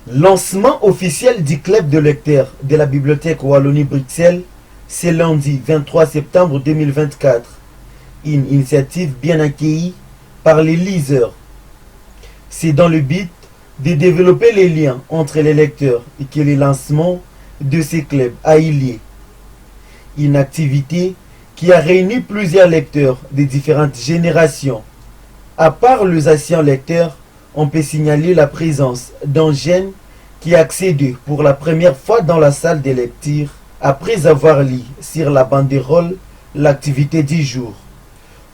Lancement officiel du club de lecteurs de la bibliothèque Wallonie-Bruxelles, c'est lundi 23 septembre 2024. Une initiative bien accueillie par les liseurs. C'est dans le but de développer les liens entre les lecteurs et que le lancement de ces clubs a eu lieu. Une activité qui a réuni plusieurs lecteurs de différentes générations. À part les anciens lecteurs, on peut signaler la présence d'un jeune qui a accédé pour la première fois dans la salle de lecture après avoir lu sur la banderole l'activité du jour.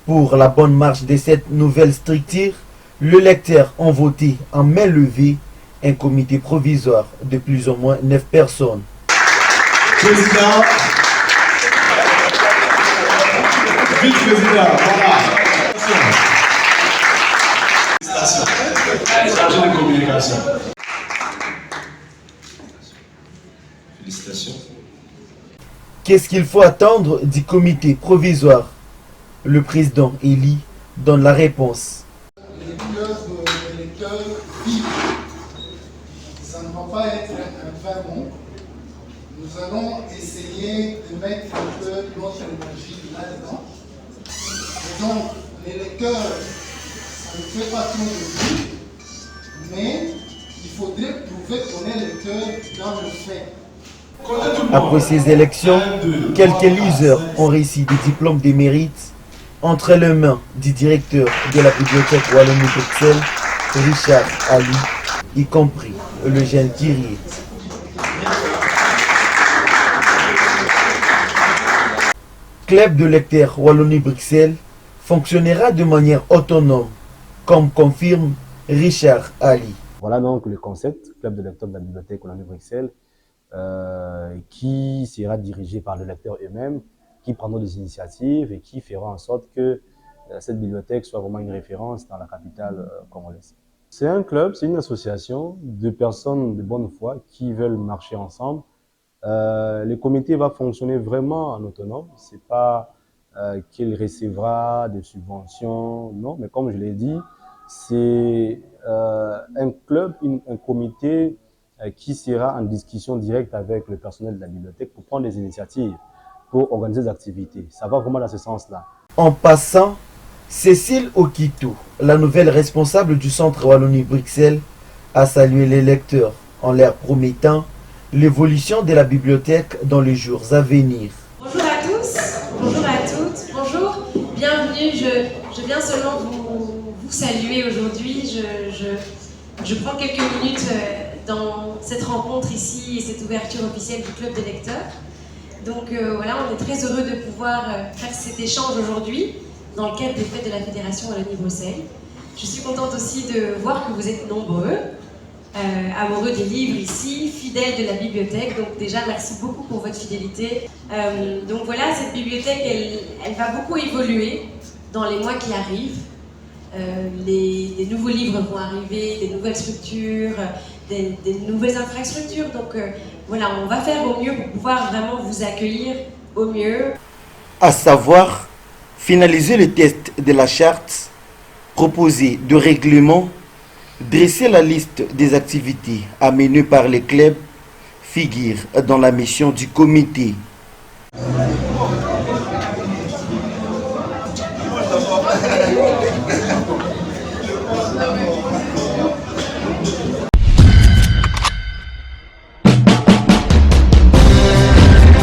Pour la bonne marche de cette nouvelle structure, les lecteurs ont voté en main levée un comité provisoire de plus ou moins 9 personnes. Président, vice-président, voilà. Chargé de communication. Félicitations. Qu'est-ce qu'il faut attendre du comité provisoire? Le président Eli donne la réponse. Les clubs de lecteurs vivent. Ça ne va pas être un fin mot. Nous allons essayer de mettre un peu notre énergie là-dedans. Et donc, les lecteurs, ça ne fait pas trop de bruit, mais il faudrait prouver qu'on est lecteur dans le fait. Après ces élections, quelques liseurs ont reçu des diplômes de mérite entre les mains du directeur de la bibliothèque Wallonie-Bruxelles, Richard Ali, y compris le jeune Thierry. Club de lecteurs Wallonie-Bruxelles fonctionnera de manière autonome, comme confirme Richard Ali. Voilà donc le concept, Club de lecteurs de la bibliothèque Wallonie-Bruxelles, qui sera dirigé par les lecteurs eux-mêmes, qui prendront des initiatives et qui feront en sorte que cette bibliothèque soit vraiment une référence dans la capitale congolaise. C'est un club, c'est une association de personnes de bonne foi qui veulent marcher ensemble. Le comité va fonctionner vraiment en autonome. C'est pas qu'il recevra des subventions, non, mais comme je l'ai dit, c'est un club, un comité qui sera en discussion directe avec le personnel de la bibliothèque pour prendre des initiatives, pour organiser des activités. Ça va vraiment dans ce sens-là. En passant, Cécile Okito, la nouvelle responsable du centre Wallonie-Bruxelles, a salué les lecteurs en leur promettant l'évolution de la bibliothèque dans les jours à venir. Bonjour à tous, bonjour à toutes, bonjour, bienvenue. Je viens seulement vous saluer aujourd'hui. Je prends quelques minutes dans cette rencontre ici et cette ouverture officielle du club des lecteurs. Donc voilà, on est très heureux de pouvoir faire cet échange aujourd'hui dans le cadre des fêtes de la Fédération Wallonie-Bruxelles. Je suis contente aussi de voir que vous êtes nombreux, amoureux des livres ici, fidèles de la bibliothèque. Donc déjà, merci beaucoup pour votre fidélité. Donc voilà, cette bibliothèque, elle va beaucoup évoluer dans les mois qui arrivent. Des nouveaux livres vont arriver, des nouvelles structures, des nouvelles infrastructures. Donc voilà, on va faire au mieux pour pouvoir vraiment vous accueillir au mieux. À savoir, finaliser le test de la charte, proposer de règlement, dresser la liste des activités à mener par les clubs, figure dans la mission du comité.